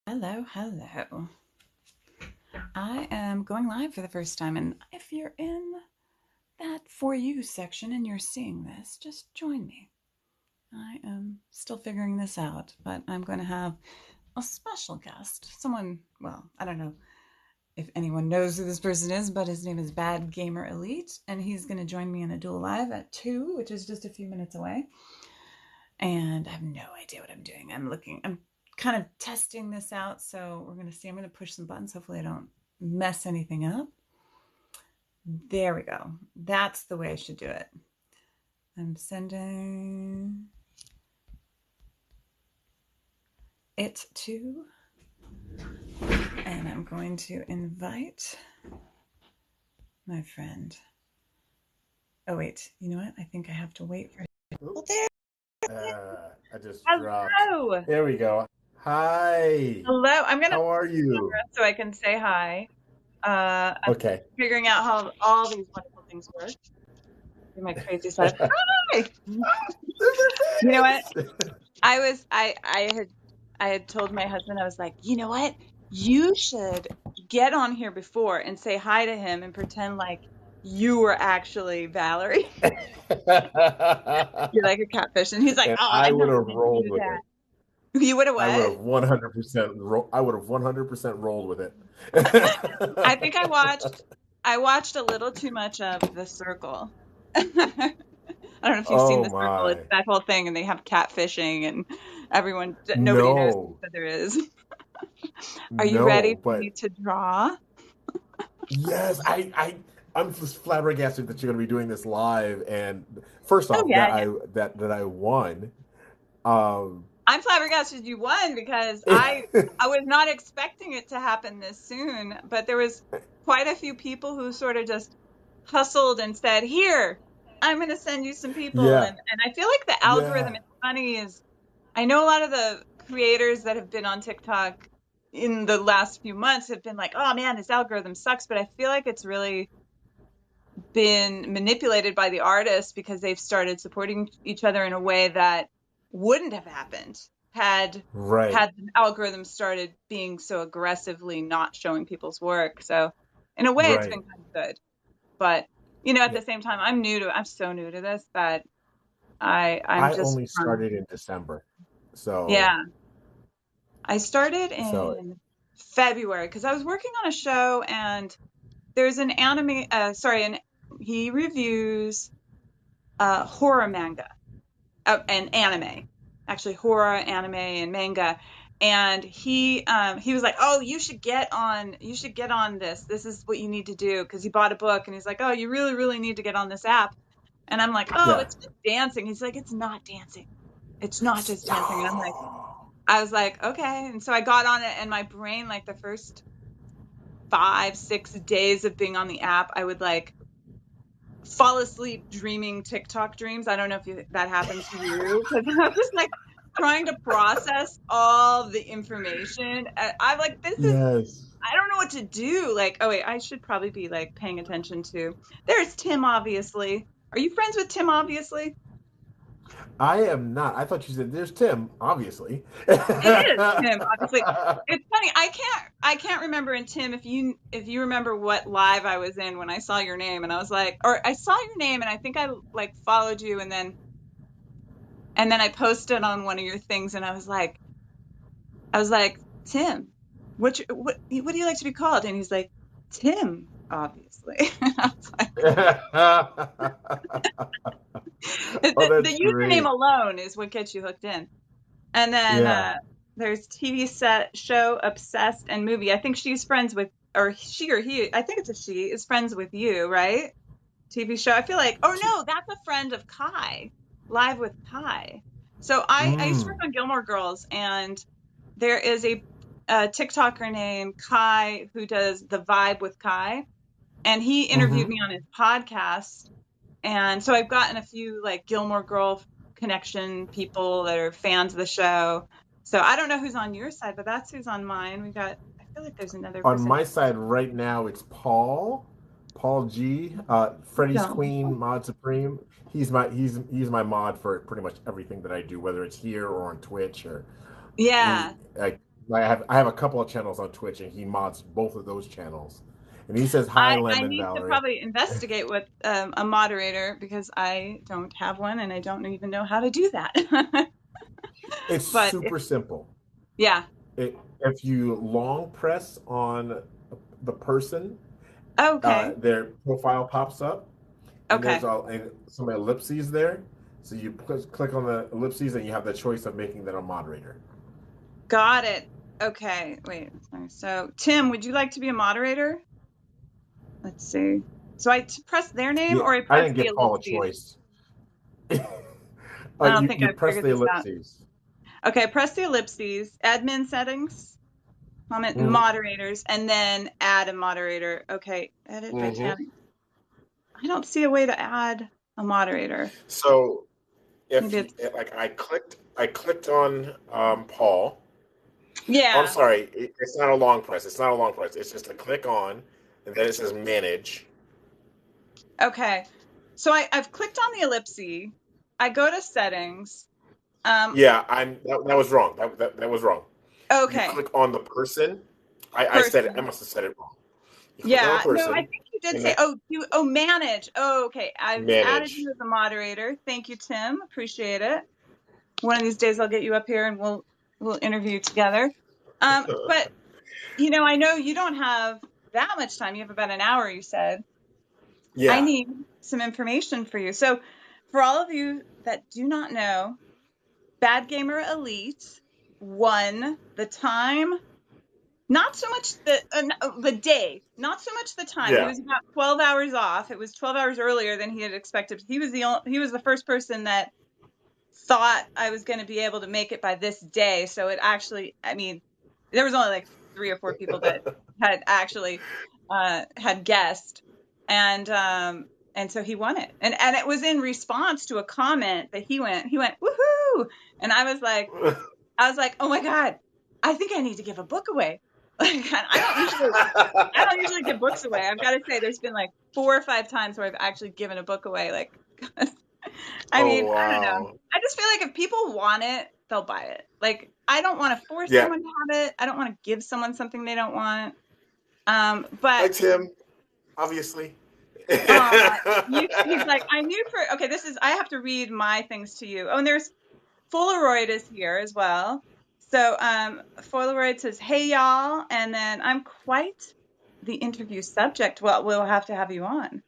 Hello, hello. I am going live for the first time, and if you're in that For You section and you're seeing this, just join me. I am still figuring this out, but I'm going to have a special guest. Someone, well, I don't know if anyone knows who this person is, but his name is Bad Gamer Elite, and he's going to join me in a duel live at 2, which is just a few minutes away. And I have no idea what I'm doing. I'm kind of testing this out. So we're going to see. I'm going to push some buttons. Hopefully, I don't mess anything up. There we go. That's the way I should do it. I'm sending it to, and I'm going to invite my friend. Oh, wait. You know what? I think I have to wait for. Well, I just dropped. Hello. There we go. Hi. Hello. I'm going to How are you? so I can say hi. I'm Okay. figuring out how all these wonderful things work. My crazy side. Hi. You know what? I had told my husband, I was like, you know what? You should get on here before and say hi to him and pretend like you were actually Valerie. You're like a catfish. And he's like, And oh, I I'm would not have going to rolled do with that. it. You would have I would what? have 100%. I would have 100% rolled with it. I think I watched a little too much of The Circle. I don't know if you've seen Oh The Circle. It's my. that whole thing, and they have catfishing, and nobody knows No. who there is. Are you ready No. for me But to draw? yes, I'm just flabbergasted that you're going to be doing this live. And first Oh off, yeah, yeah. that I won. Um, I'm flabbergasted you won because I was not expecting it to happen this soon, but there was quite a few people who sort of just hustled and said, "Here, I'm going to send you some people." yeah. And I feel like the algorithm Yeah. is funny is I know a lot of the creators that have been on TikTok in the last few months have been like, "Oh man, this algorithm sucks," but I feel like it's really been manipulated by the artists because they've started supporting each other in a way that wouldn't have happened Right. had the algorithm started being so aggressively not showing people's work. So in a way it's Right. been kind of good. But at Yeah. the same time I'm so new to this that I'm I just only started in December. So, yeah. I started so, in February because I was working on a show and there's an anime sorry, an he reviews horror manga and anime, actually horror, anime, and manga. And he was like, "Oh, you should get on this. This is what you need to do." Because he bought a book, and he's like, "Oh, you really, really need to get on this app." And I'm like, "Oh, yeah. it's just dancing." He's like, "It's not dancing. It's not just dancing." And I was like, "Okay." And so I got on it, and my brain, like the first 5, 6 days of being on the app, I would like fall asleep dreaming TikTok dreams. I don't know if that happens to you because I was like trying to process all the information. I'm like, Yes. I don't know what to do. Like, oh wait, I should probably be like paying attention to. There's Tim, obviously. Are you friends with Tim, obviously? I am not. I thought you said there's Tim, obviously. It is Tim, obviously. It's funny. I can't remember. And Tim, if you remember what live I was in when I saw your name, and I was like, or I saw your name, and I think I like followed you, and then I posted on one of your things, and I was like, Tim, what do you like to be called? And he's like, Tim, obviously. I was like, Oh, the that's username great. alone is what gets you hooked in. And then Yeah. there's TV set show Obsessed and movie. I think she's friends with, or she or he. I think it's a she is friends with you, right? TV show. I feel like, oh no, that's a friend of Kai, Live with Kai. So I used to work Mm. on Gilmore Girls, and there is a TikToker named Kai who does the Vibe with Kai, and he interviewed Hmm. me on his podcast, and so I've gotten a few like Gilmore Girl connection people that are fans of the show. So I don't know who's on your side, but that's who's on mine. I feel like there's another On person. my side right now, it's Paul G, Freddy's Don't Queen, Mod Supreme. He's my mod for pretty much everything that I do, whether it's here or on Twitch or Yeah. any like. I have a couple of channels on Twitch, and he mods both of those channels. And he says hi, I Lemon need to Valerie. probably investigate with a moderator because I don't have one and I don't even know how to do that. It's But super simple. yeah. If you long press on the person, Okay. their profile pops up, and Okay. and some ellipses there. So you click on the ellipses, and you have the choice of making them a moderator. Got it. Okay. Wait. Sorry. So, Tim, would you like to be a moderator? Let's see. So press their name Yeah, or I I press didn't the give Paul a ellipses? choice. I don't You think you I press figured the this out. ellipses. Okay. Press the ellipses, admin settings, comment Mm-hmm. moderators, and then add a moderator. Okay. Edit Mm-hmm. Vitalik. I don't see a way to add a moderator. So if Maybe you, it's, like I clicked on Paul. Oh, I'm yeah. sorry. It's not a long press. It's not a long press. It's just a click on, and then it says manage. Okay. So I've clicked on the ellipse. I go to settings. Um, Yeah, that was wrong. That was wrong. You okay. click on the person. I said it. I Person. must have said it wrong. You click on a Yeah. No, I person, think you did and say, then manage. Oh, okay. I've added manage. you as a moderator. Thank you, Tim. Appreciate it. One of these days I'll get you up here and we'll interview together. But I know you don't have that much time. You have about an hour, you said. I Yeah. need some information for you. So, for all of you that do not know, Bad Gamer Elite won the time, not so much the day, not so much the time. He Yeah. was about 12 hours off. It was 12 hours earlier than he had expected. He was the first person that thought I was going to be able to make it by this day. So it actually, I mean, there was only like 3 or 4 people that had actually had guessed, and so he won it, and it was in response to a comment that he went woohoo, and I was like, oh my god, I think I need to give a book away. Like I don't usually give books away. I've got to say, there's been like 4 or 5 times where I've actually given a book away. Like, I mean, Oh I don't know. wow. I just feel like if people want it, they'll buy it. Like, I don't want to force Yeah. someone to have it. I don't want to give someone something they don't want. But Hi Tim. Obviously. uh, he's like, okay, I have to read my things to you. Oh, and there's Polaroid is here as well. So, Polaroid says, hey y'all. And then I'm quite the interview subject. Well, we'll have to have you on.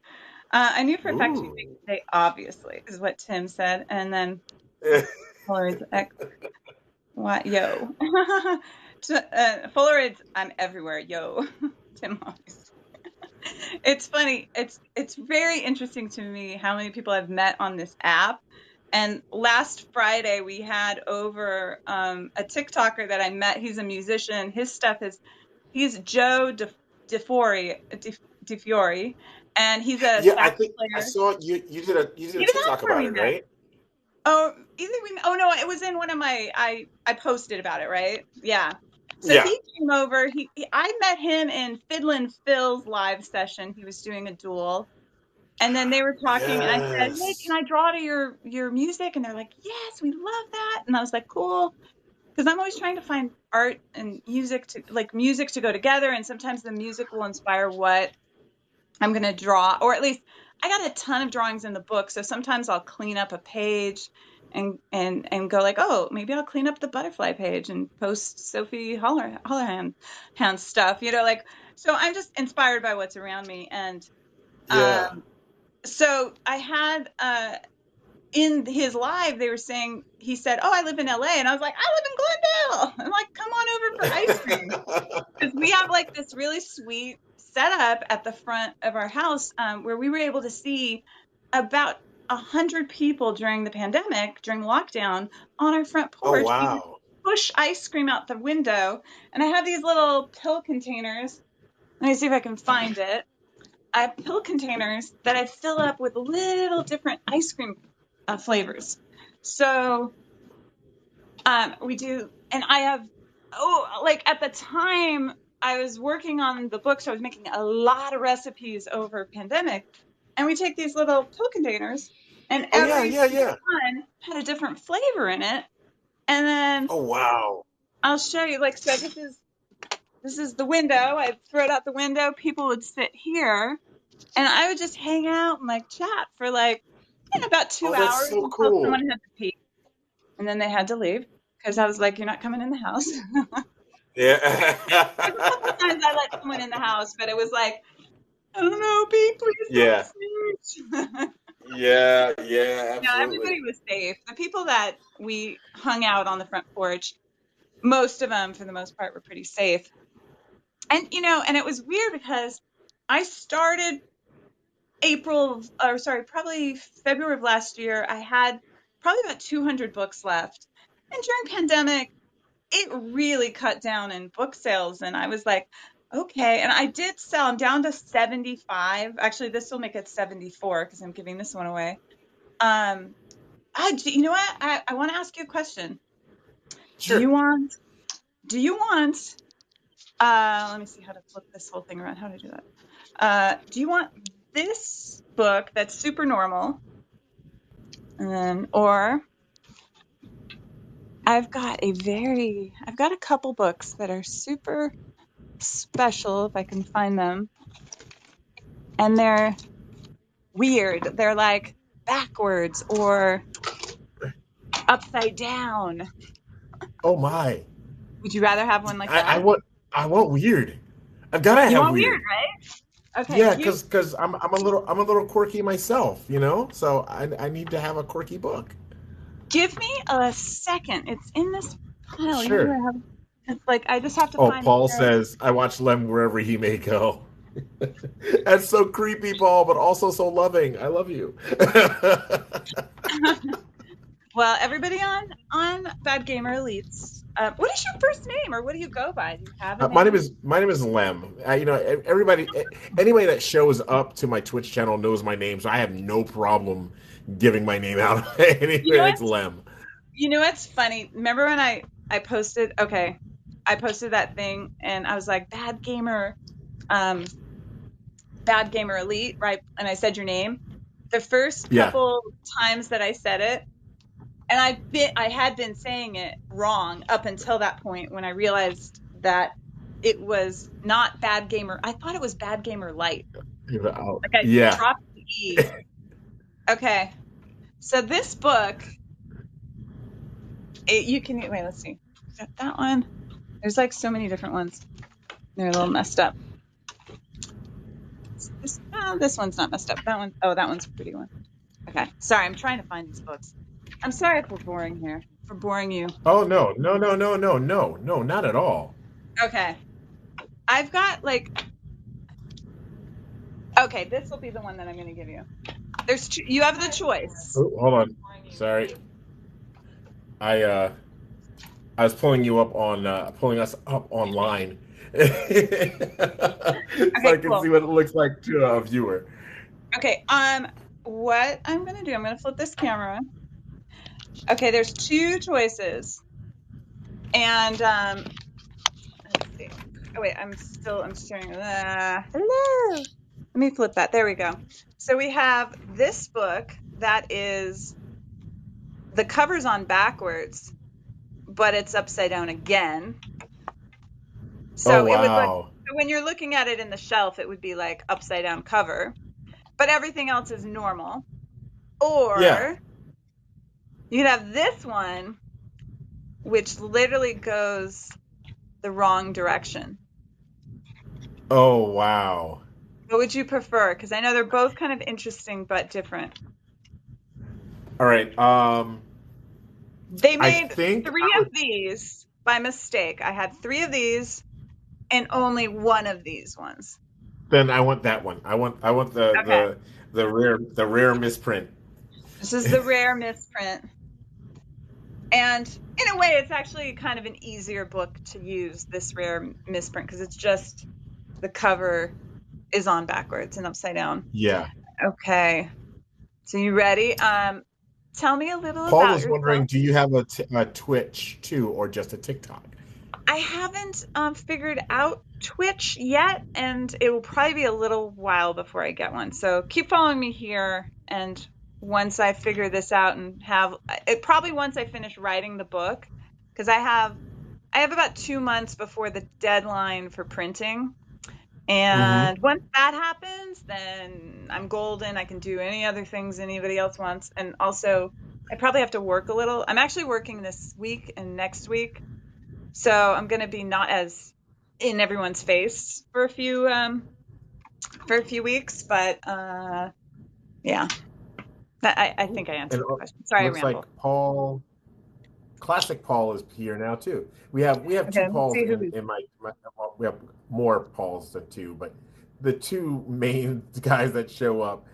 I knew for a fact you'd make Ooh. today, obviously, is what Tim said. And then Polaroid's X, Y, yo. Polaroid's, I'm everywhere, yo. Tim always. It's funny. It's very interesting to me how many people I've met on this app. And last Friday we had over a TikToker that I met. He's a musician. He's Joe DeFiore, and he's a Yeah, I sax think I player. saw you did a He was TikTok on where about we it, met. right? Oh, either we. Oh no, it was in one of my. I posted about it, right? Yeah. So Yeah. he came over. I met him in Fiddlin' Phil's live session. He was doing a duel, and then they were talking, and I said, "Hey, can Yes. I draw to your music?" And they're like, "Yes, we love that." And I was like, "Cool," because I'm always trying to find art and music to go together, and sometimes the music will inspire what I'm going to draw, or at least I got a ton of drawings in the book. So sometimes I'll clean up a page and go like, oh, maybe I'll clean up the butterfly page and post Sophie Hollerhan hand stuff, like, so I'm just inspired by what's around me. And, Yeah. so I had, in his live, they were saying, he said, oh, I live in LA. And I was like, I live in Glendale. I'm like, come on over for ice cream. Because we have like this really sweet setup at the front of our house, where we were able to see about 100 people during the pandemic, during lockdown, on our front Oh porch. We would wow. push ice cream out the window, and I have these little pill containers. Let me see if I can find it. I have pill containers that I fill up with little different ice cream flavors. So, we do, and I have, like at the time I was working on the book, so I was making a lot of recipes over pandemic, and we take these little pill containers, and Oh yeah, every yeah, yeah. one had a different flavor in it, and then Oh wow. I'll show you. Like, so this is the window. I'd throw it out the window. People would sit here, and I would just hang out and like chat for like about Oh, two that's hours so until cool. someone had to pee, and then they had to leave because I was like, "You're not coming in the house." Yeah. There's a couple times I let someone in the house, but it was like, I don't know, Pete, please don't Yeah. snitch. Yeah. Yeah. No, everybody Absolutely. was safe. The people that we hung out on the front porch, most of them, for the most part, were pretty safe. And and it was weird because I started probably February of last year. I had probably about 200 books left. And during pandemic, it really cut down in book sales. And I was like, okay. And I did sell, I'm down to 75. Actually, this will make it 74 because I'm giving this one away. You know what? I want to ask you a question. Do Sure. you want, let me see how to flip this whole thing around. How to do that? Do you want this book that's super normal? And then, or I've got a couple books that are super special if I can find them. And they're weird. They're like backwards or upside down. Oh my. Would you rather have one like I, I that? want I want weird. I've got to You have want weird, weird. right? Okay, Yeah, because I'm a little quirky myself, you know. So I need to have a quirky book. give me a second. It's in this pile. Usually Sure. I have, it's like I just have to Oh, find Paul where. says I watch Lem wherever he may go. That's so creepy, Paul, but also so loving. I love you. Well, everybody on Bad Gamer Elites. What is your first name, or what do you go by? Do you have a name? My name is Lem. You know, everybody, anybody that shows up to my Twitch channel knows my name, so I have no problem giving my name out. You know Anyway, it's what? Lem. You know what's funny? Remember when I posted? Okay, I posted that thing, and I was like, um, Bad Gamer Elite, right? And I said your name. The first Yeah. couple times that I said it, and I had been saying it wrong up until that point when I realized that it was not Bad Gamer. I thought it was Bad Gamer Light. Like I Yeah. dropped the E. Okay. So this book, you can wait. Let's see. Got that one. There's like so many different ones. They're a little messed up. This one's not messed up. That one, oh, that one's a pretty one. Okay. Sorry, I'm trying to find these books. I'm sorry if we're boring here. For boring you. Oh no, no, no, no, no, no, no, not at all. Okay. I've got like. Okay, this will be the one that I'm going to give you. You have the choice. Oh, hold on. Sorry. I uh I was pulling us up online. So Okay, I can cool. see what it looks like to a viewer. Okay. What I'm going to do, I'm going to flip this camera. Okay, there's two choices. And let's see. Oh wait, I'm sharing. Hello. Let me flip that. There we go. So we have this book that is the cover's on backwards, but it's upside down again. Oh So it would look, wow. so when you're looking at it in the shelf, it would be like upside down cover, but everything else is normal. Yeah. Or you could have this one, which literally goes the wrong direction. Oh wow. What would you prefer? Because I know they're both kind of interesting but different. All right. They I made think three of these by mistake. I had three of these and only one of these ones. then I want that one. I want Okay. the rare misprint. This is the rare misprint. And in a way, it's actually kind of an easier book to use, this rare misprint, because it's just the cover is on backwards and upside down. Yeah. Okay. So you ready? Tell me a little Paul about was wondering, yourself. do you have a Twitch too, or just a TikTok? I haven't figured out Twitch yet, and it will probably be a little while before I get one. So keep following me here, and once I figure this out and have it, probably once I finish writing the book, because I I have about 2 months before the deadline for printing. Mm-hmm. And once that happens, then I'm golden. I can do any other things anybody else wants. And also, I probably have to work a little. I'm actually working this week and next week. So I'm going to be not as in everyone's face for a few weeks, but yeah. I Cool. think I And answered the it question. Sorry, I looks like ramble. Classic Paul is here now too. We have Okay, two let me Pauls see who. in my well, we have more Pauls than two, but the two main guys that show up,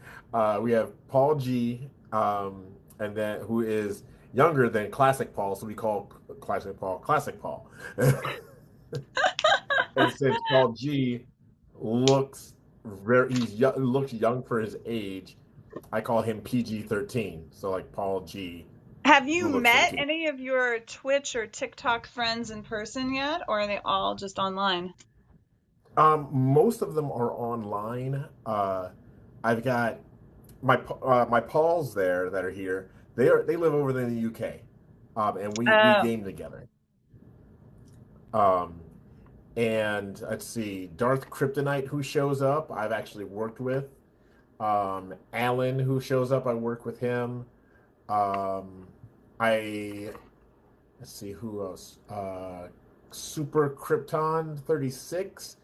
we have Paul G, and then who is younger than Classic Paul, so we call Classic Paul. And since Paul G looks looks young for his age, I call him PG-13. So like Paul G, Have who you looks met 13. any of your Twitch or TikTok friends in person yet, or are they all just online? Most of them are online. I've got my Pauls there that are here. They live over there in the UK, and we Oh, game together. Um, and let's see, Darth Kryptonite, who shows up, I've actually worked with. Alan, who shows up, I work with him. Um, I let's see who else. Super Krypton 36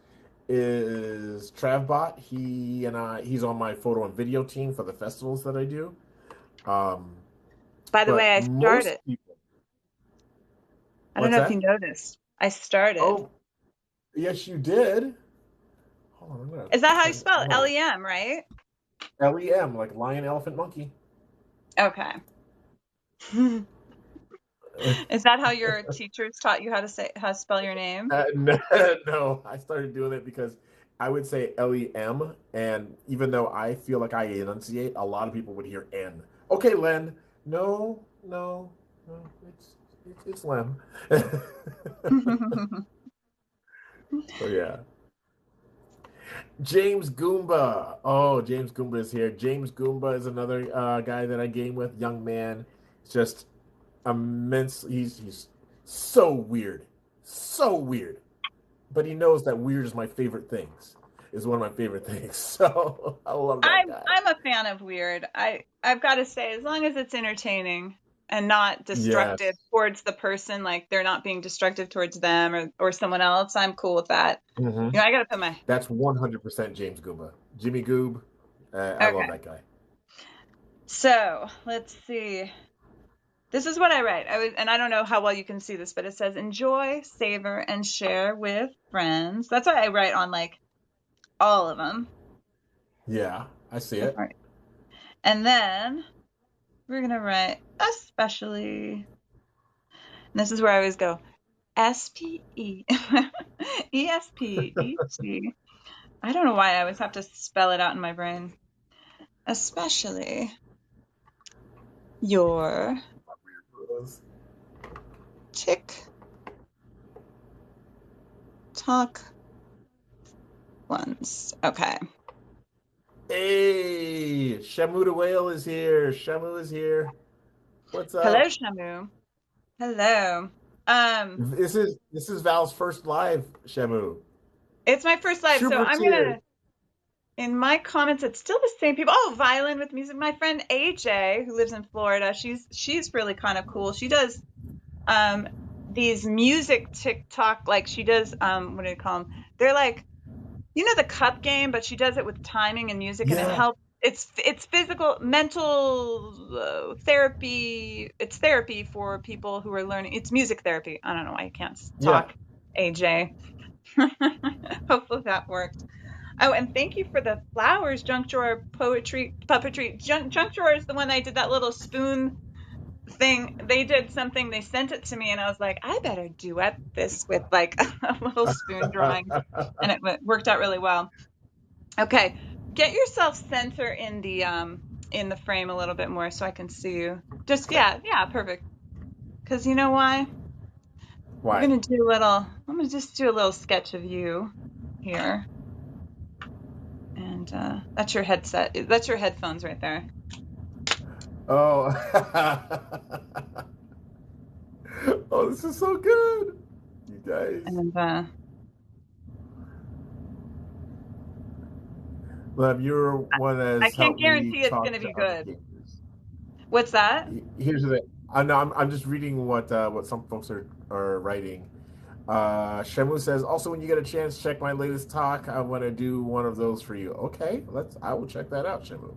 is Travbot. He's on my photo and video team for the festivals that I do. Um, by the way, but I most started. people, I don't what's know if you that? noticed. I started. Oh, yes, you did. Hold on, Is that how you spell I'm it? gonna LEM, right? LEM like lion, elephant, monkey. Okay. Is that how your teachers taught you how to spell your name? No, no, I started doing it because I would say LEM, and even though I feel like I enunciate, a lot of people would hear N. Okay, Len. No, no, no. It's Lem. So yeah, James Goomba. Oh, James Goomba is here. James Goomba is another guy that I game with. Young man, just immense. He's so weird, so weird. But he knows that weird is my favorite things. Is one of my favorite things. So I love that guy. I'm a fan of weird. I've got to say, as long as it's entertaining and not destructive Yes. towards the person, like they're not being destructive towards them or someone else, I'm cool with that. Hmm. I got to put my That's 100% James Goomba. Jimmy Goob. I love okay. that guy. So let's see. This is what I write. And I don't know how well you can see this, but it says enjoy, savor, and share with friends. That's what I write on like all of them. Yeah, I see All it. right. And then we're gonna write especially. And this is where I always go SPE ESPEC. I don't know why I always have to spell it out in my brain. Especially your TikTok ones. Okay. Hey, Shamu the whale is here. Shamu is here. What's Hello, up? Shamu. Hello. Um, This is Val's first live, Shamu. it's my first live, so Schubert's I'm here. gonna in my comments, it's still the same people. Oh, Violin with Music. My friend AJ, who lives in Florida, she's really kind of cool. She does um these music TikTok, like she does what do you call them? They're like the cup game, but she does it with timing and music, and it Yeah. helps. It's physical, mental therapy. It's therapy for people who are learning. It's music therapy. I don't know why I can't Yeah. talk, AJ. Hopefully that worked. Oh, and thank you for the flowers, Junk Drawer Poetry Puppetry. Junk Drawer is the one I did that little spoon thing. They did something, they sent it to me, and I was like, I better duet this with like a little spoon drawing. And it worked out really well. Okay, get yourself center in the frame a little bit more so I can see you. Just yeah, perfect. Because you know why? We're Why? gonna do a little. I'm gonna just do a little sketch of you here. And that's your headset. That's your headphones right there. Oh. Oh, this is so good. Nice. And Lem, you're one that I has can't helped me guarantee it's going talk to to be other good. gamers. What's that? Here's the thing. I know I'm just reading what some folks are writing. Shamu says, also when you get a chance, check my latest talk. I want to do one of those for you. Okay, I will check that out, Shamu.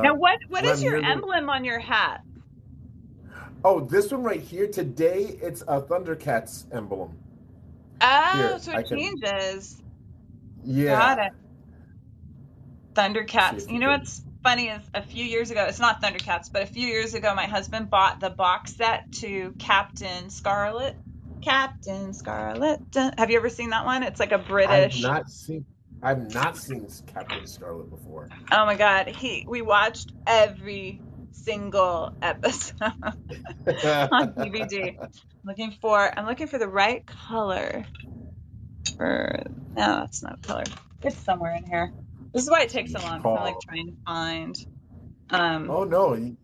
Now, what is Lem, your you're the emblem on your hat? oh, this one right here today. It's a Thundercats emblem. Oh, Here, so I it can. changes. Got Yeah. it. See Thundercats. if You you know can. what's funny is a few years ago, it's not Thundercats, but a few years ago, my husband bought the box set to Captain Scarlet. Captain Scarlet. Dun. Have you ever seen that one? It's like a I've British. not seen. I've not seen Captain Scarlet before. Oh my God. We watched every single episode on DVD. I'm looking for the right color for, no, that's not a color. It's somewhere in here. This is why it takes so long because I'm like Paul. trying to find. Um, Oh no, you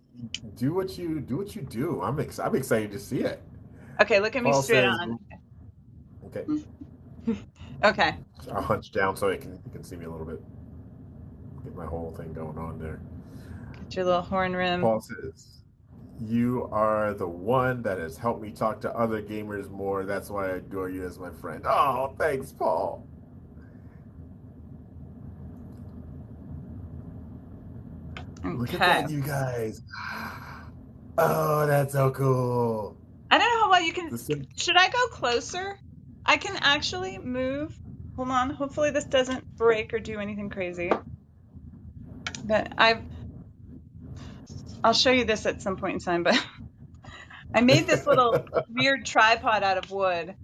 do what you do. I'm excited to see it. okay, look at me Paul straight says, on. okay, Okay, I'll hunch down so you can see me a little bit. Get my whole thing going on there. get your little horn rim. Paul says, you are the one that has helped me talk to other gamers more. That's why I adore you as my friend. Oh, thanks, Paul. Look at Okay. that, you guys. Oh, that's so cool. I don't know how well you can. The sim- Should I go closer? I can actually move. Hold on. Hopefully this doesn't break or do anything crazy. But I'll show you this at some point in time. But I made this little weird tripod out of wood,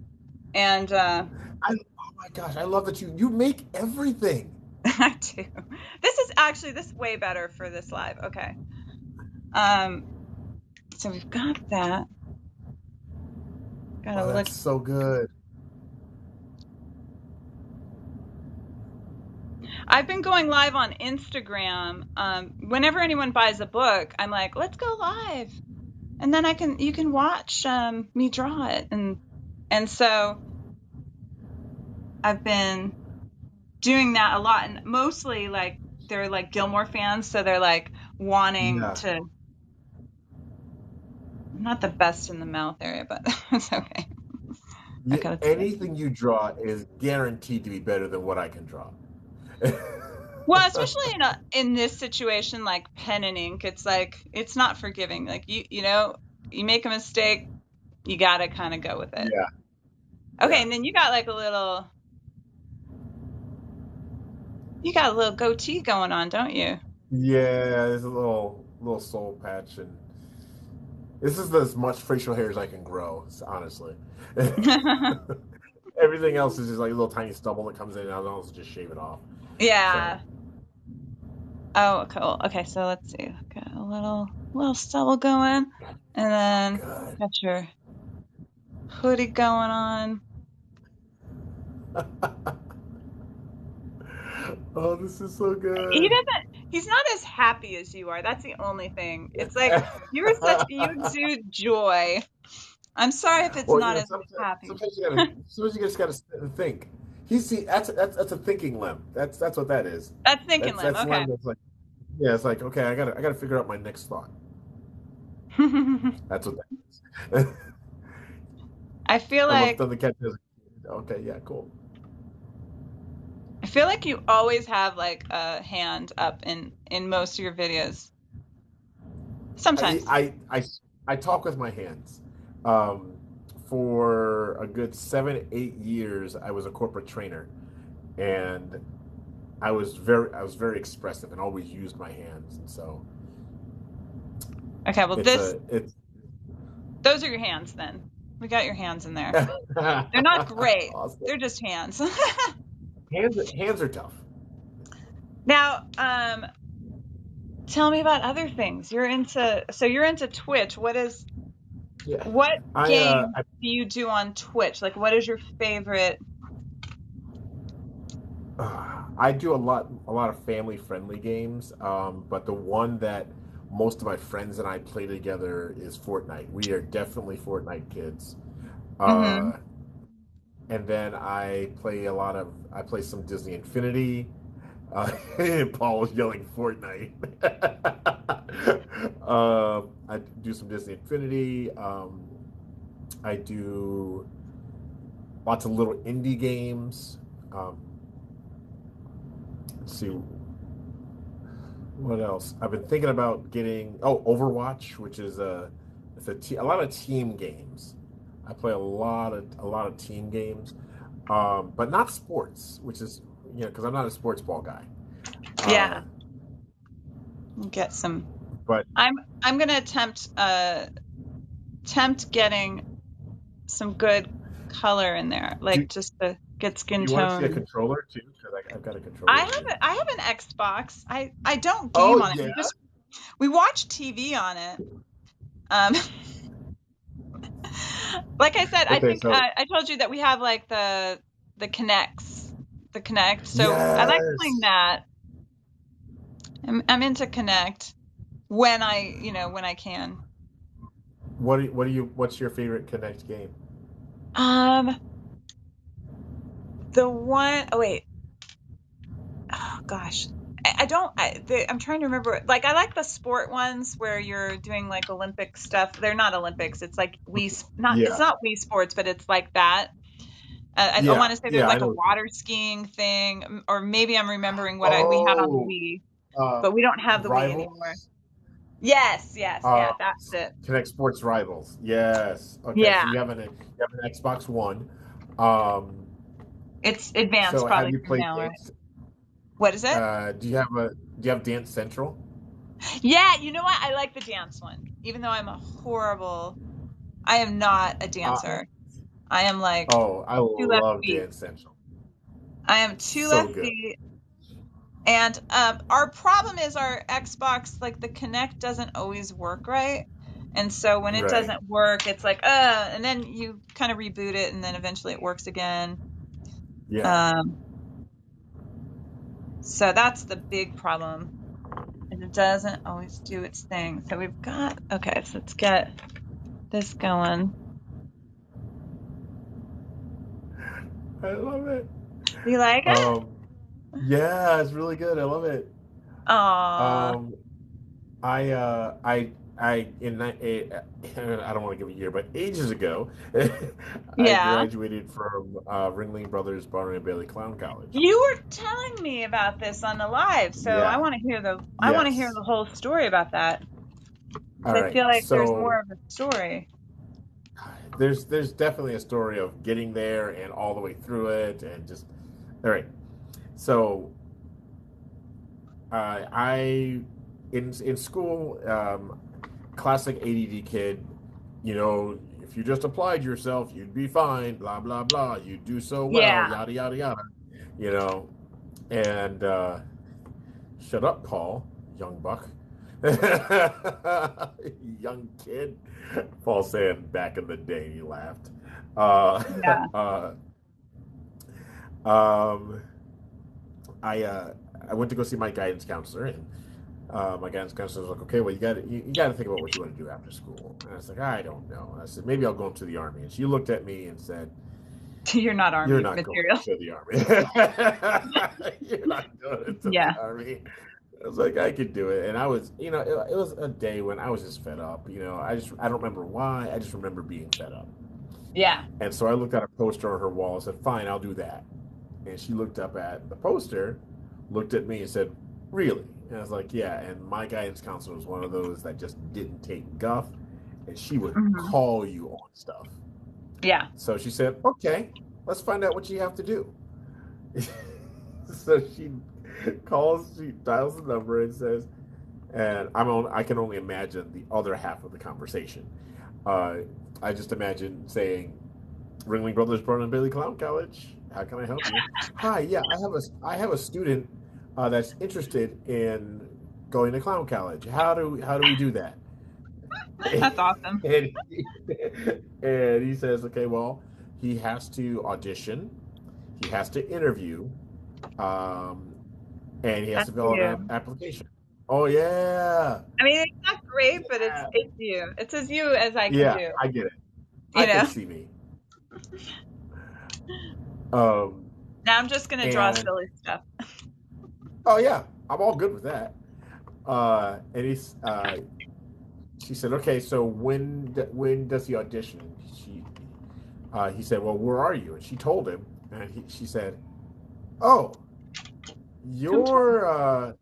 and oh my gosh, I love that you make everything. I do. This is way better for this live. Okay. So we've got that. Gotta Oh, look. that's so good. I've been going live on Instagram. Whenever anyone buys a book, I'm like, let's go live. And then you can watch me draw it. And so I've been doing that a lot, and mostly like they're like Gilmore fans, so they're like wanting Yeah. to, not the best in the mouth area, but it's okay. Yeah, Okay, let's see. anything you draw is guaranteed to be better than what I can draw. Well, especially in this situation, like pen and ink, it's like it's not forgiving. Like you make a mistake, you gotta kind of go with it. Yeah, Okay, yeah, and then you got a little goatee going on, don't you? yeah. There's a little soul patch, and this is as much facial hair as I can grow. Honestly, everything else is just like a little tiny stubble that comes in, and I'll also just shave it off. So Yeah. Oh, cool. Okay, so let's see. Got a little stubble going, and then good. got your hoodie going on. Oh, this is so He good. doesn't. He's not as happy as you are. That's the only thing. It's like you exude joy. I'm sorry if it's Well, not as happy. sometimes you just gotta sit and think. See, that's a thinking limb. That's what that is. That's thinking limb. That's Okay. limb. That's like, yeah, it's like, okay, I gotta figure out my next thought. That's what that is. I feel I love like Thundercat. Okay, yeah, cool. I feel like you always have like a hand up in most of your videos. I Sometimes. I I, I talk with my hands. Um, for a good 7, 8 years, I was a corporate trainer, and I was very expressive and always used my hands, and so Okay, well it's a it's those are your hands then. We got your hands in there. They're not great. awesome. They're just hands. Hands are tough. Now, tell me about other things. You're into Twitch. Yeah, What I game do you do on Twitch? Like what is your favorite? I do a lot of family friendly games, but the one that most of my friends and I play together is Fortnite. We are definitely Fortnite kids. Mm-hmm. Uh, and then I play some Disney Infinity. Uh, Paul was yelling Fortnite. I do some Disney Infinity. I do lots of little indie games. Um, let's see what else. I've been thinking about getting Overwatch, which is a lot of team games. I play a lot of team games, but not sports, which is because I'm not a sports ball guy. Yeah, Uh, get some. but I'm gonna attempt getting some good color in there, do like just to get skin you want to see a tone. controller too? Because I've got a I controller have here. I have an Xbox. I don't Oh game on it. yeah. We watch TV on it. Um, like I said, I Okay, think so I told you that we have like the the Connect. So I like playing yes. that. I'm into Connect when when I can. What's your favorite Connect game? Um, the one oh wait, oh gosh. I don't I'm trying to remember, like I like the sport ones where you're doing like Olympic stuff. They're not Olympics. It's like not it's Yeah, not Wii Sports, but it's like that. I want yeah, to say there's yeah. I like a know. water skiing thing, or maybe I'm remembering what we had on the Oh, Wii, uh, but we don't have the Wii anymore. Rivals. Yes, yes, Uh, yeah, that's it. Connect Sports Rivals. Yes. Okay, Yeah, so you have an Xbox One. Um, it's advanced so have probably you for played now, right? Dance? What is it? Do you have Dance Central? Yeah, you know what? I like the dance one, even though I am not a Uh, dancer. I am like oh, I two left love feet. Dance Central. I am It's two so left good. feet. And our problem is our Xbox, like the Connect doesn't always work right. And so when it Right. doesn't work, it's like, and then you kind of reboot it and then eventually it works again. Yeah. Um, so that's the big problem. And it doesn't always do its thing. So okay, so let's get this going. I love it. You like it? Um, yeah, it's really good. I love it. Aw. Um, I I don't want to give a year, but ages ago, I Yeah. graduated from Ringling Brothers Barnum and Bailey Clown College. You were telling me about this on the live, so Yeah. I want to hear Yes. the whole story about that All because I right. feel like there's So more of a story. there's definitely a story of getting there and all the way through it, and just all right. So I in school, classic ADD kid. If you just applied yourself, you'd be fine. Blah blah blah. You do so well. Yeah. Yada yada yada. You know, and shut up, Paul, young buck, young kid. Paul saying back in the day, he laughed. Uh, Yeah. uh, um, I went to go see my guidance counselor, and my guidance counselor was like, "Okay, well, you got to think about what you want to do after school." And I was like, "I don't know." I said, "Maybe I'll go into the army." And she looked at me and said, You're not "You're army not going material. to the army. You're not going into the Yeah. army." I was like, "I could do it," and I was, it was a day when I was just fed up. I don't remember why. I just remember being fed up. Yeah. And so I looked at a poster on her wall and said, "Fine, I'll do that." And she looked up at the poster, looked at me, and said, "Really?" And I was like, "Yeah." And my guidance counselor was one of those that just didn't take guff, and she would Hmm. call you on stuff. Yeah. So she said, "Okay, let's find out what you have to do." So she dials the number and says, and I can only imagine the other half of the conversation. Uh, I just imagine saying, "Ringling Brothers Barnum and Bailey Clown College. How can I help you?" "Hi, yeah, I have a student that's interested in going to clown college. How do we do that?" That's awesome. and he, and he says, "Okay, well, he has to audition, he has to interview, um, and he has That's to fill out an you. application." Oh yeah, I mean, it's not great, but yeah, it's you. It's as you as I can yeah. do. I get it. I You can know? see me. Um, Now I'm just gonna draw and silly stuff. oh yeah, I'm all good with that. And she said, okay, so when does he audition? He said, well, where are you? And she told him, and she said, oh, Who told? you're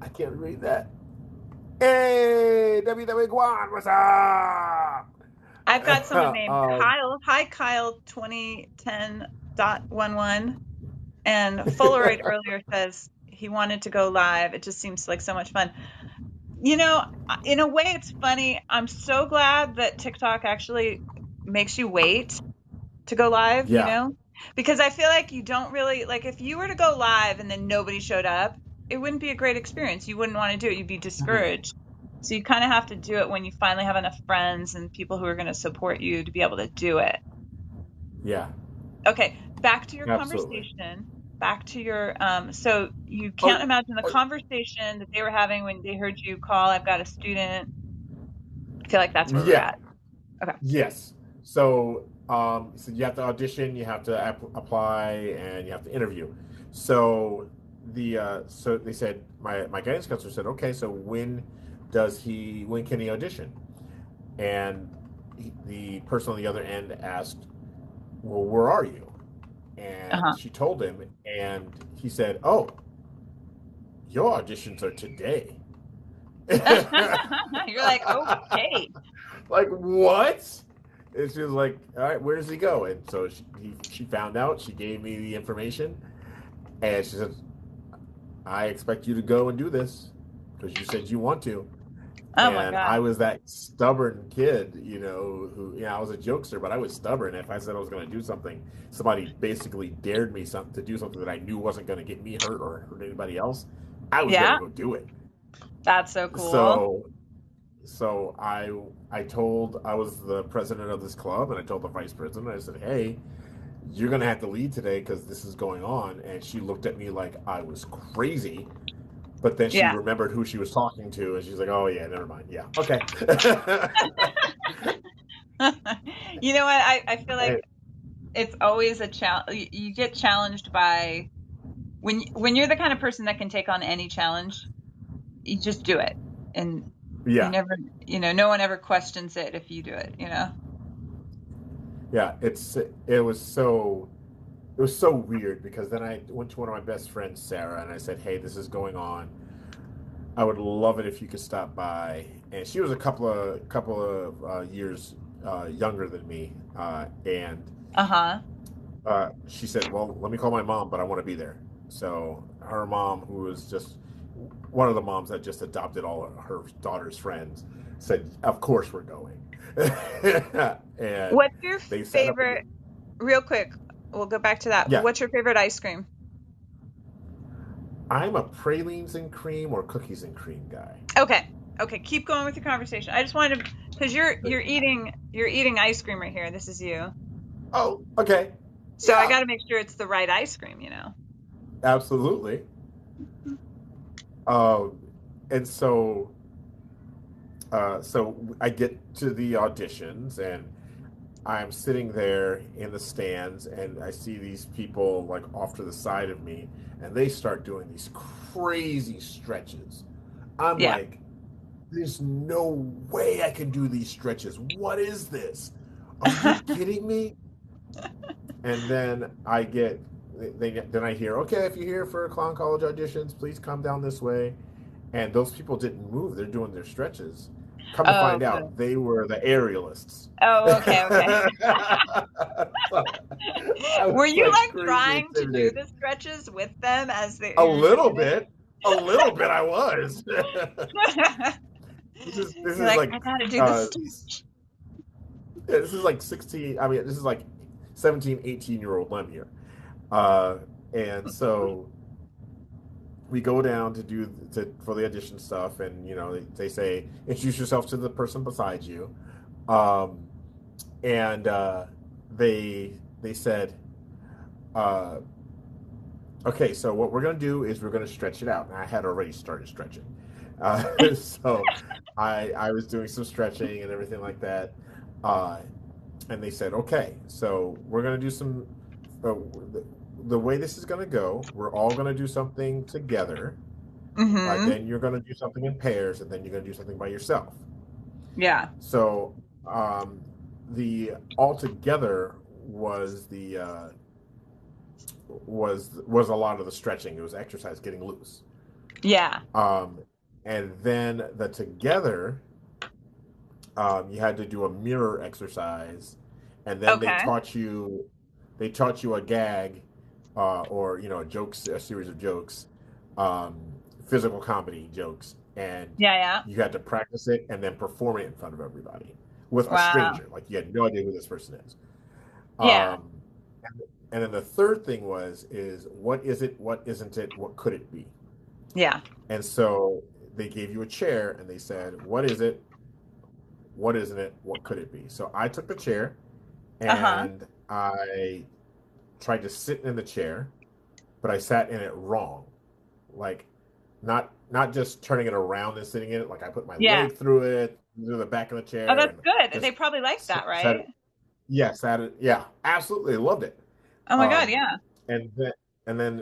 I can't read that. Hey, WW Guan, what's up? I've got someone named um, Kyle. Hi, Kyle 2010.11. And Polaroid earlier says he wanted to go live. It just seems like so much fun. You know, in a way, it's funny. I'm so glad that TikTok actually makes you wait to go live, yeah. because I feel like you don't really, like, if you were to go live and then nobody showed up, it wouldn't be a great experience. You wouldn't want to do it. You'd be Mhm. discouraged. So you kind of have to do it when you finally have enough friends and people who are going to support you to be able to do it. Yeah, Okay, back to your absolutely. conversation. Back to your so you Oh, can't imagine the oh, conversation that they were having when they heard you call, I've got a student. I feel like that's where we're yeah, at. Okay. yes. So you have to audition, you have to apply, and you have to interview. So so they said my guidance counselor said, okay, so when can he audition? And the person on the other end asked, well, where are you? And Uh-huh. she told him, and he said, oh, your auditions are today. You're like, okay. Like what? And she was like, all right, where does he go? And so she found out. She gave me the information, and she said, I expect you to go and do this because you said you want to. Oh my And God. I was that stubborn kid, who, I was a jokester, but I was stubborn. If I said I was going to do something, somebody basically dared me to do something that I knew wasn't going to get me hurt or hurt anybody else. I was going to Yeah, go do it. that's so cool. So so I was the president of this club, and I told the vice president, I said, hey, you're gonna have to lead today because this is going on. And she looked at me like I was crazy, but then she Yeah. remembered who she was talking to, and she's like, oh yeah, never mind, yeah, okay. You know what? I feel like And- it's always a challenge. You get challenged by when you're the kind of person that can take on any challenge, you just do it. And you yeah, never, no one ever questions it if you do it. yeah, it was so weird because then I went to one of my best friends, Sarah, and I said, hey, this is going on. I would love it if you could stop by. And she was a couple of years younger than me, and Uh-huh. she said, "Well, let me call my mom, but I want to be there." So her mom, who was just one of the moms that just adopted all of her daughter's friends, said, "Of course we're going." And What's your they set up. favorite, real quick, we'll go back to that. Yeah, What's your favorite ice cream? I'm a pralines and cream or cookies and cream guy. Okay. Okay, keep going with your conversation. I just wanted to, because you're eating ice cream right here. This is you. Oh, okay. So I Yeah, got to make sure it's the right ice cream. absolutely. Um, and so I get to the auditions, and I'm sitting there in the stands, and I see these people like off to the side of me, and they start doing these crazy stretches. I'm Yeah. like, there's no way I can do these stretches. What is this? Are you kidding me? And then then I hear, okay, if you're here for clown college auditions, please come down this way. And those people didn't move; they're doing their stretches. Come to Oh, find out, good. they were the aerialists. Oh, okay, okay. So I Were was you like like crazy trying to do intimidated. the stretches with them as A you're little doing bit, a little bit. I was. it? This You're is like, like I gotta do uh, this. this is like 16. I mean, this is like 17, 18-year-old Lemire. Uh, and so we go down for the audition stuff, and they say introduce yourself to the person beside you, um, and they said, uh, okay, so what we're gonna do is we're gonna stretch it out, and I had already started stretching, so I was doing some stretching and everything like that, uh, and they said, okay, so we're going to do some. Uh, the way this is going to go, we're all going to do something together. Mm-hmm. Then you're going to do something in pairs, and then you're going to do something by yourself. Yeah. So um, the all together was the was a lot of the stretching. It was exercise getting loose. Yeah. Um, and then the together, you had to do a mirror exercise, and then Okay. they taught you a gag, or a jokes, a series of jokes, um, physical comedy jokes, and Yeah, yeah. you had to practice it and then perform it in front of everybody with a Wow. stranger. Like you had no idea who this person is. Yeah. Um, and then the third thing is what is it? What isn't it? What could it be? Yeah. And so they gave you a chair and they said, what is it? What isn't it? What could it be? So I took the chair Uh-huh. and I tried to sit in the chair, but I sat in it wrong. Like not just turning it around and sitting in it. Like I put my Yeah. leg through the back of the Oh, chair, that's and good. They just probably like that, sat right? it. Yeah, sat it. Yeah, absolutely loved it. Oh my God, Um, yeah. and then and then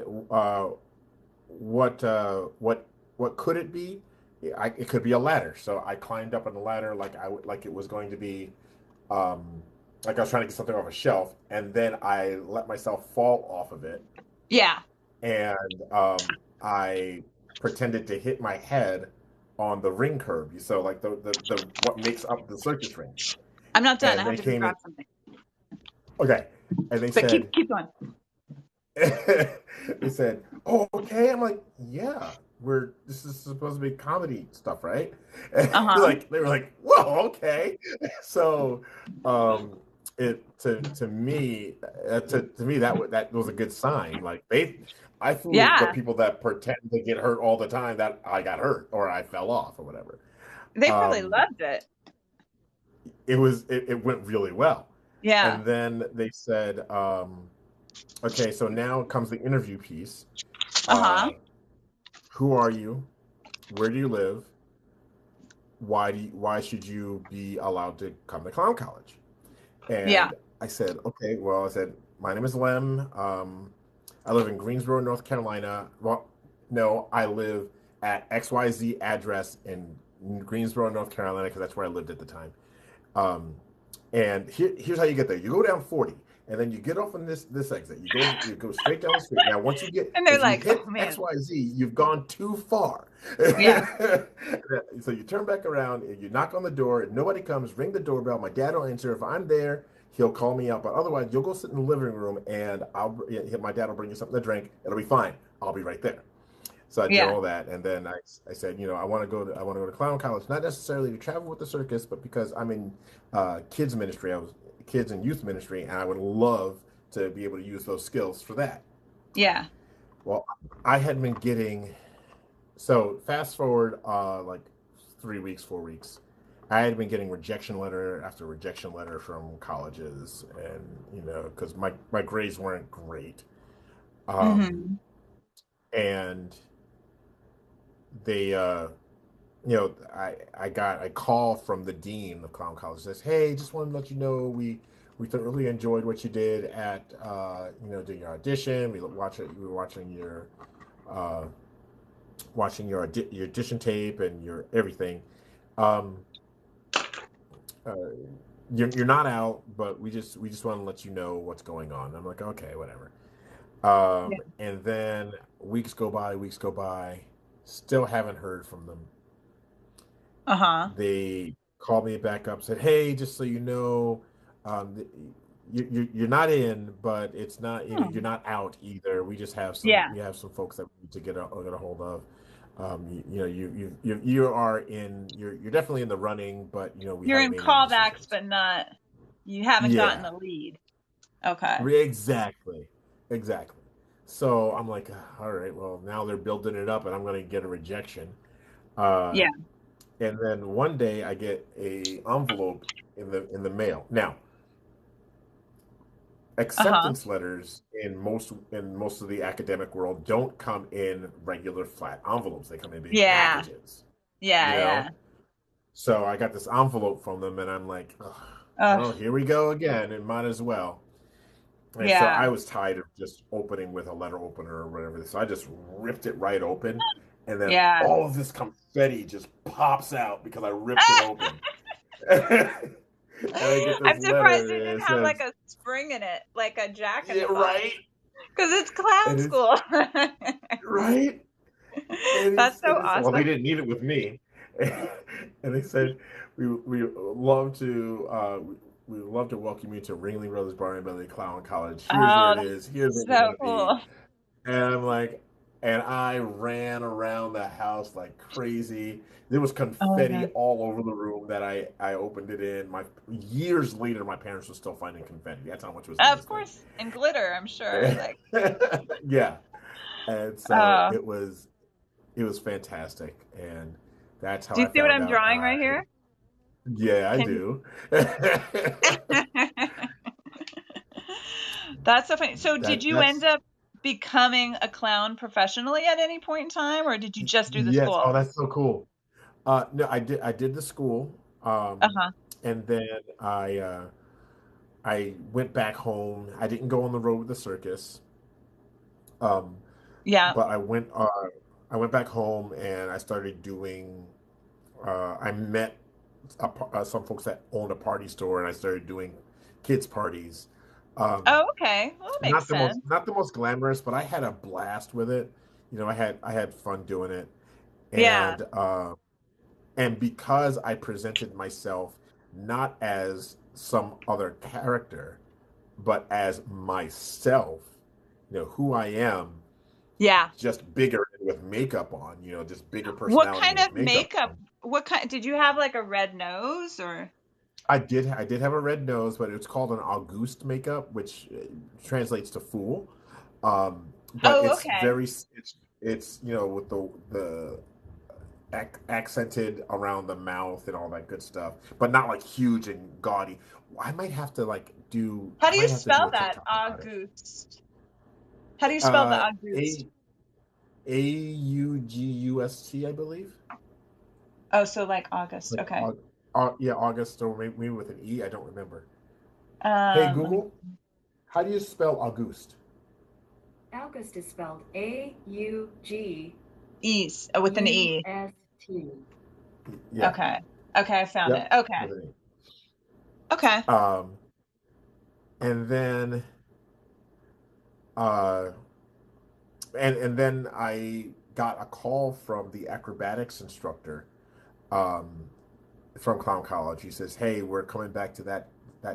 what uh, what what could it be? It could be a ladder. So I climbed up on the ladder like it was going to be, um, like I was trying to get something off a shelf, and then I let myself fall off of it, Yeah. and I pretended to hit my head on the ring curb. So like the what makes up the circus ring, I'm not done. I and have they to go came in. grab something. Okay, and they But keep said keep going. they said, "Oh, okay." I'm like, "Yeah, this is supposed to be comedy stuff, right?" And Uh-huh. like they were like, "Whoa, okay." So, um, it to me to me that was a good sign. Like I fooled the Yeah. people that pretend to get hurt all the time that I got hurt or I fell off or whatever. They probably Um, loved it. it went really well, Yeah. and then they said, "Okay, so now comes the interview piece." Uh-huh. Uh, who are you? Where do you live? Why should you be allowed to come to clown college? Yeah. And I said, okay, well, I said, my name is Lem. I live in Greensboro, North Carolina. Well, no, I live at XYZ address in Greensboro, North Carolina, because that's where I lived at the time. Um, and here's how you get there. You go down 40, and then you get off on this exit. You go straight down the street. Now, And they're if you like, oh hit man. XYZ, you've gone too far. Yeah. So you turn back around, and you knock on the door, and nobody comes. Ring the doorbell. My dad will answer. If I'm there, he'll call me out. But otherwise, you'll go sit in the living room, and my dad will bring you something to drink. It'll be fine. I'll be right there. So I did Yeah. all that, and then I said, I want to go to clown college, not necessarily to travel with the circus, but because I'm in kids ministry. I was kids and youth ministry, and I would love to be able to use those skills for that. Yeah. Well, I had been getting so fast forward like 3 weeks, 4 weeks. I had been getting rejection letter after rejection letter from colleges, and because my grades weren't great, um, Mm-hmm. and they I got a call from the dean of clown college. Says, "Hey, just wanted to let you know we thoroughly enjoyed what you did at doing your audition. We were uh, watching your audition tape and your everything. Um, uh, you're not out, but we just want to let you know what's going on." I'm like, "Okay, whatever." Yeah. And then weeks go by, still haven't heard from them. Uh-huh. They called me back up, said, "Hey, just so you know, you're not in, but it's not you're Hmm. not out either. Yeah. We have some folks that we need to get a hold of. You are in you're definitely in the running, but we You're haven't in made any callbacks, decisions." but not you haven't gotten Yeah, the lead. Okay. exactly, exactly. So I'm like, all right, well now they're building it up, and I'm going to get a rejection. Uh, Yeah. and then one day I get a envelope in the mail. Now, Uh-huh. acceptance letters in most of the academic world don't come in regular flat envelopes. They come in big Yeah. packages, you Yeah, know? yeah. So I got this envelope from them and I'm like, ugh. Oh, Oh, here we go again. It might as well. And so yeah. I was tired of just opening with a letter opener or whatever. So I just ripped it right open. And then Yeah. all of this confetti just pops out because I ripped it open. And I get this I'm surprised letter you and didn't it have like says, a spring in it, like a Jack in yeah, the Box, right. because it's clown And it's school. right. And That's so well, they awesome. didn't need it with me. And they said, we love to we would love to welcome you to Ringling Brothers Bar and Belly Clown College. Here's where Oh, it is. Here's that's what you're so gonna be. cool. And I'm like, and I ran around the house like crazy. There was Oh my confetti God. all over the room that I opened it in. My years later, my parents were still finding confetti. That's how much was in Of this thing. course, and glitter, I'm sure. Like, Yeah, and so uh, it was fantastic, and that's how do you I see what found I'm out drawing I right here? yeah, I Can do. That's so funny. So, did you end That's up becoming a clown professionally at any point in time, or did you just do the yes. school? Oh, that's so cool. No, I did the school, Uh-huh. and then I went back home. I didn't go on the road with the circus, um, Yeah. but I went back home and I started doing. I met some folks that owned a party store, and I started doing kids parties. Um, Oh, okay. Well, that makes sense. not the most glamorous, but I had a blast with it. You know, I had fun doing it, Yeah. and because I presented myself not as some other character, but as myself, you know, who I am, Yeah. just bigger and with makeup on, you know, just bigger What personality kind with of makeup makeup? on. What kind did you have like a red nose or? I did have a red nose, but it's called an Auguste makeup, which translates to fool. But Oh, it's okay. it's you know with the accented around the mouth and all that good stuff, but not like huge and gaudy. How I do you might have to do spell a that? TikTok about it. August. How do you spell the Uh, August? A August, I believe. Oh, so like August. Like Okay. Yeah, August or maybe with an E. I don't remember. Hey Let me Google, how do you spell Auguste? August is spelled August. East with an E. Yeah, Okay. Okay, I found it. yep, Okay. with an Okay. E. And then uh, and then I got a call from the acrobatics instructor um, from Clown College. He says, "Hey, we're coming back to that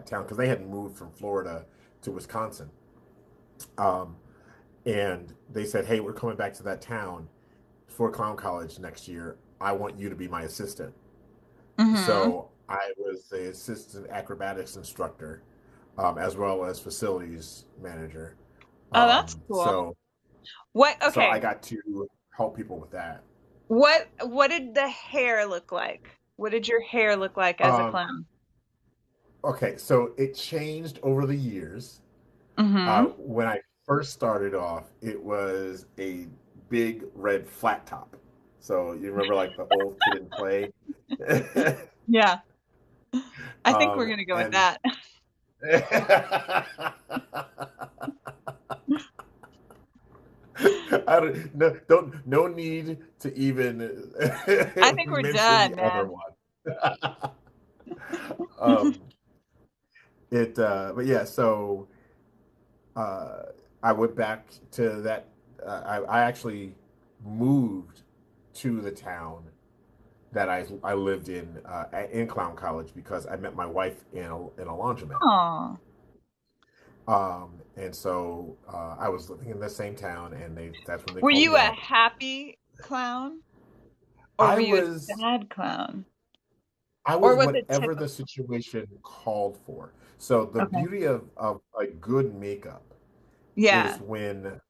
town because they had moved from Florida to Wisconsin." Um, and they said, "Hey, we're coming back to that town for Clown College next year. I want you to be my assistant." Mm-hmm. So I was the assistant acrobatics instructor, as well as facilities manager. Oh, that's Um, cool. so What, so okay. I got to help people with that. What did the hair look like? What did your hair look like as a Um, clown? okay, so it changed over the years. Mm-hmm. When I first started off, it was a big red flat top. So you remember like the old Kid and Play? Yeah. I think we're um, gonna go with and that. I don't no need to even I think we're mention done, the other man. one. um, but yeah, so uh, I went back to that. I actually moved to the town that I lived in Clown College because I met my wife in a laundromat. Oh. And so I was living in the same town, and that's when they Were called you me a up. happy clown or I were you a was sad clown? I Or was was it whatever typical? the situation called for. So the Okay. beauty of a good makeup Yeah. is when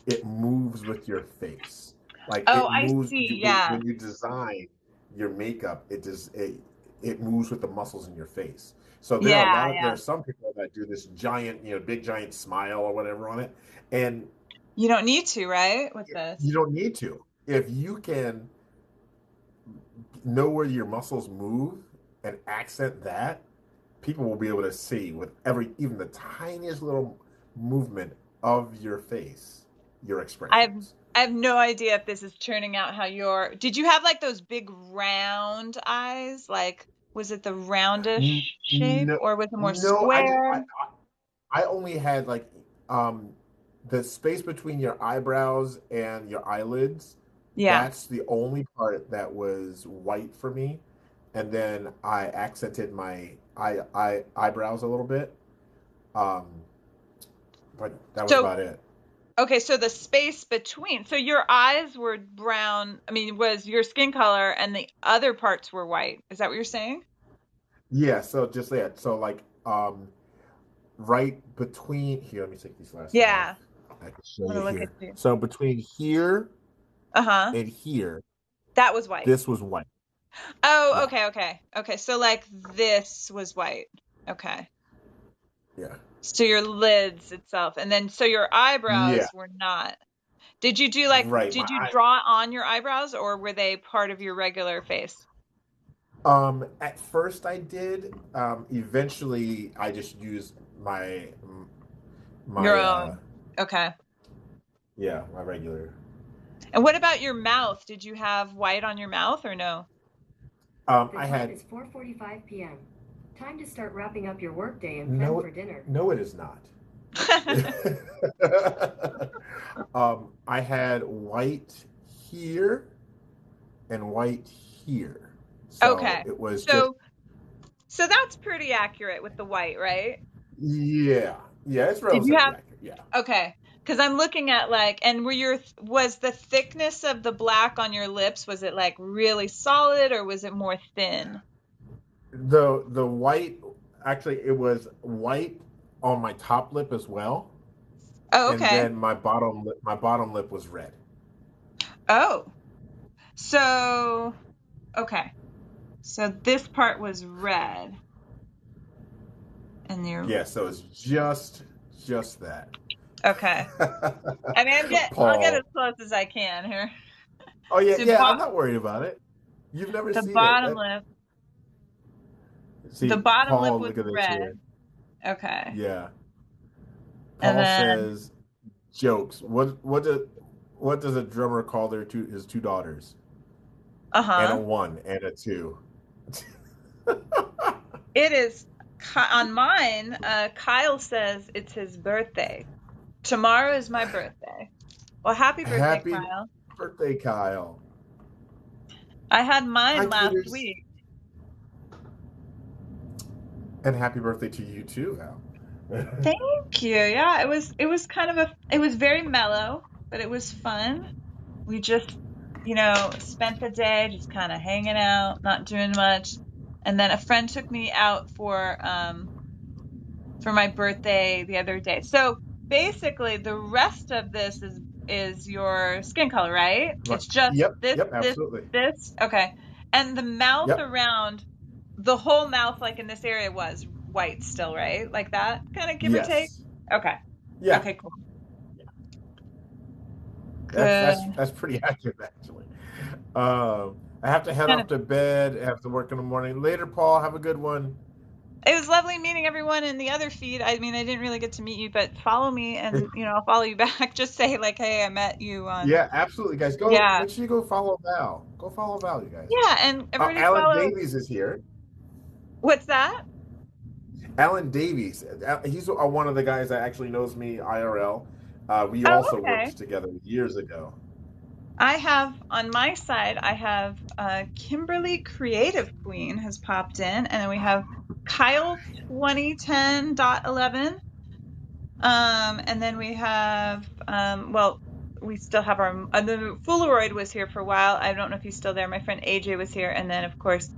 it moves with your face. Like Oh, it I moves see. Yeah. when you design your makeup, it moves with the muscles in your face. So Yeah, there yeah. are some people that do this giant, you know, big giant smile or whatever on it, and You don't need to, right? With you this. don't need to. If you can know where your muscles move and accent that, people will be able to see with even the tiniest little movement of your face, your I have expressions. I have no idea if this is turning out how did you have like those big round eyes? Like, was it the roundish shape No, or was it more no, square? I only had like um the space between your eyebrows and your eyelids. Yeah. That's the only part that was white for me. And then I accented my eyebrows a little bit. Um, but that was So, about it. okay, so the space between, so your eyes were brown, I mean, was your skin color and the other parts were white. Is that what you're saying? Yeah, so just that. So like right between here, let me take these glasses off. Yeah. I can show I'm you gonna look at here. you. So between here Uh-huh. and here, That was white. this was white. Oh, Yeah, okay, okay. Okay, so like this was white. Okay. yeah, So your lids itself, and then so your yeah. eyebrows were not. Did you do like, Right. did you draw on your eyebrows or were they part of your regular face? At first I did. Eventually I just used Your my own. Okay. yeah, my regular. And what about your mouth? Did you have white on your mouth or no? The I time had is 4:45 p.m. Time to start wrapping up your workday and plan no, for dinner. no, it is not. I had white here and white here, so Okay. it was just So that's pretty accurate with the white, right? yeah, yeah. It's Did you relatively have, accurate. Yeah. okay. Because I'm looking at like, and was the thickness of the black on your lips, was it like really solid or was it more thin? The white actually it was white on my top lip as well, Oh, and okay. then my bottom lip was red. Oh, so, okay. So this part was red and you're, Yeah, so it's just that. okay. I mean, I'll get as Paul. close as I can here. Oh yeah, So yeah. I'm not worried about it. You've never the seen it. bottom lip, the See, bottom lip Paul, was look at this red. here. Okay. Yeah. And Paul then, says jokes. What does a drummer call his two daughters? And a uh-huh. one and a two. It is on mine, Kyle says it's his birthday. Tomorrow is my birthday. Well, happy birthday, Happy Kyle. birthday, Kyle. I had Hi, mine last Gators. week. And happy birthday to you too, Al. Thank you. Yeah, it was kind of it was very mellow, but it was fun. We just, spent the day just kind of hanging out, not doing much. And then a friend took me out for my birthday the other day. So basically the rest of this is your skin color, right? Right. It's just Yep, this, yep, this, absolutely. this. Okay. And the mouth Yep. around the whole mouth, like in this area, was white still, right? Like that, kind of give or take. Yes. Okay. Yeah. Okay, cool. That's Good. that's pretty accurate actually. I have to head Kind off of. to bed. I have to work in the morning. Later, Paul. Have a good one. It was lovely meeting everyone in the other feed. I mean, I didn't really get to meet you, but follow me and, I'll follow you back. Just say like, hey, I met you on, Yeah, absolutely, guys. Go yeah. make sure you go follow Val. Go follow Val, you guys. Yeah, and everybody Alan follow. Davies is here. What's that? Alan Davies. He's one of the guys that actually knows me IRL. We Oh, also okay. worked together years ago. I have on my side, I have Kimberly Creative Queen has popped in, and then we have Kyle 2010.11. And then we have well, we still have our the Fularoid was here for a while. I don't know if he's still there. My friend AJ was here, and then of course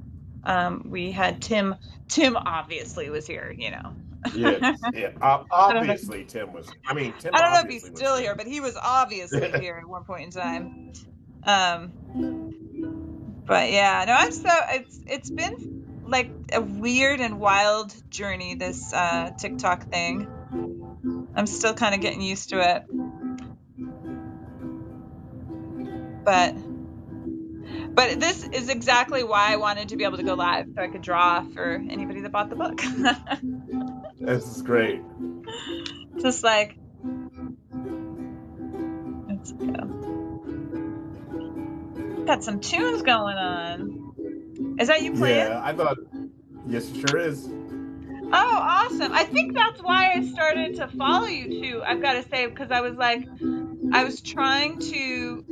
we had Tim. Tim obviously was here, Yes, yeah. I don't know. Obviously, Tim was. I mean, Tim I don't know if he's obviously was still here. here, but he was obviously here at one point in time. Um, but yeah, no, it's been like a weird and wild journey, this TikTok thing. I'm still kind of getting used to it. But But this is exactly why I wanted to be able to go live, so I could draw for anybody that bought the book. This is great. Just like, let's go. Got some tunes going on. Is that you playing? Yeah, I thought. Yes, it sure is. Oh, awesome. I think that's why I started to follow you too, I've got to say, because I was like, I was trying to,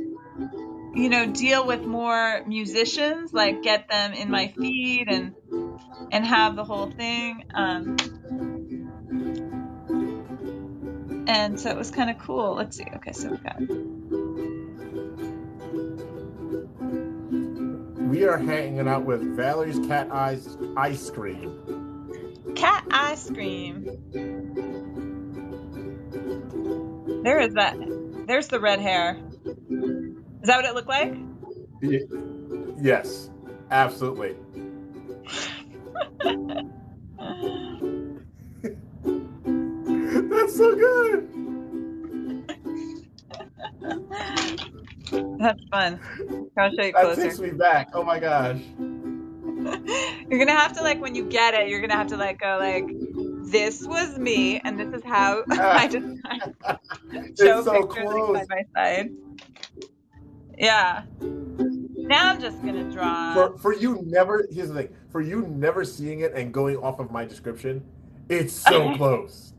deal with more musicians, like get them in my feed and have the whole thing. And so it was kind of cool. Let's see. Okay, so We are hanging out with Valerie's Cat Eyes Ice Cream. Cat ice cream. There is that. There's the red hair. Is that what it looked like? Yes, absolutely. That's so good. That's fun. I'll show you That closer. takes me back. Oh my gosh. You're gonna have to, like, when you get it, you're gonna have to like go like, this was me, and this is how I just show It's so pictures close. like, side by side. Yeah. Now I'm just gonna draw. For you never. Here's the thing. For you never seeing it and going off of my description, it's so close.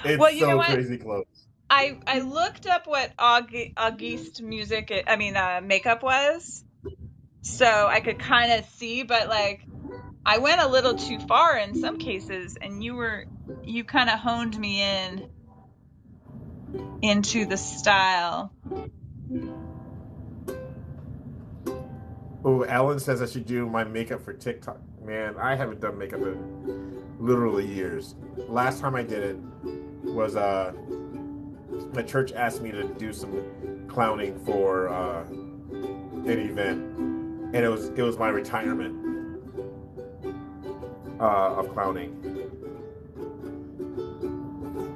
It's Well, you know so what? crazy close. I looked up what Auguste music, makeup was, so I could kind of see, but like I went a little too far in some cases, and you kind of honed me into the style. Oh, Alan says I should do my makeup for TikTok. Man, I haven't done makeup in literally years. Last time I did it was my church asked me to do some clowning for an event, and it was my retirement of clowning.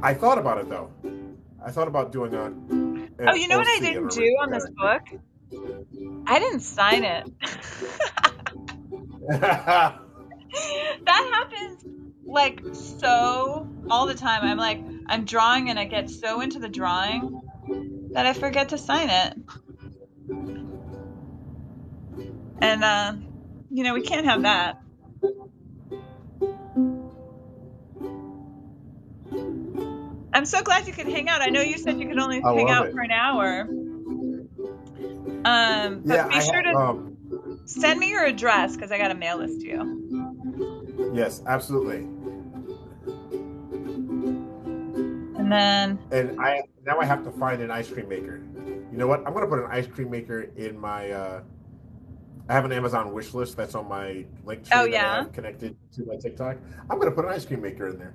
I thought about it though. I thought about doing Oh, you know what I didn't do on this book? I didn't sign it. That happens like so all the time. I'm like, I'm drawing and I get so into the drawing that I forget to sign it. And we can't have that. I'm so glad you could hang out. I know you said you could only hang out for an hour. But be sure to send me your address, because I got to mail this to you. Yes, absolutely. And then... And I have to find an ice cream maker. You know what? I'm going to put an ice cream maker in my... I have an Amazon wish list that's on my link tree that I have connected to my TikTok. I'm going to put an ice cream maker in there.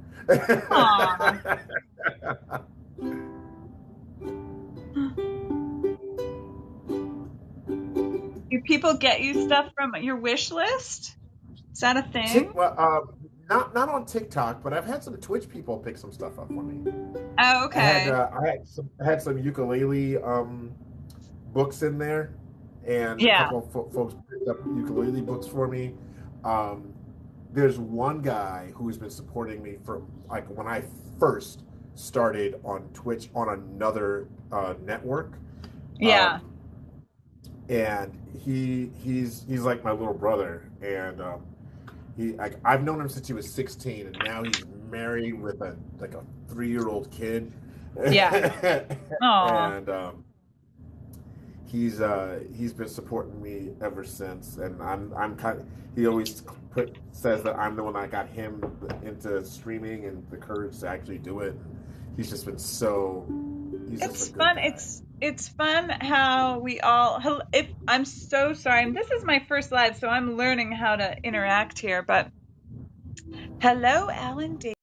Aww. Do people get you stuff from your wish list? Is that a thing? Not on TikTok, but I've had some Twitch people pick some stuff up for me. Oh, okay. I had some ukulele books in there, and a couple of folks picked up ukulele books for me. There's one guy who's been supporting me from like when I first started on Twitch on another network. Yeah. And he's like my little brother, and I've known him since he was 16, and now he's married with a 3-year-old kid. Yeah. And he's been supporting me ever since, and I'm kind of, he always says that I'm the one that got him into streaming and the courage to actually do it. He's just been so. It's fun. It's fun how we all. I'm so sorry. This is my first live, so I'm learning how to interact here. But hello, Alan Davis.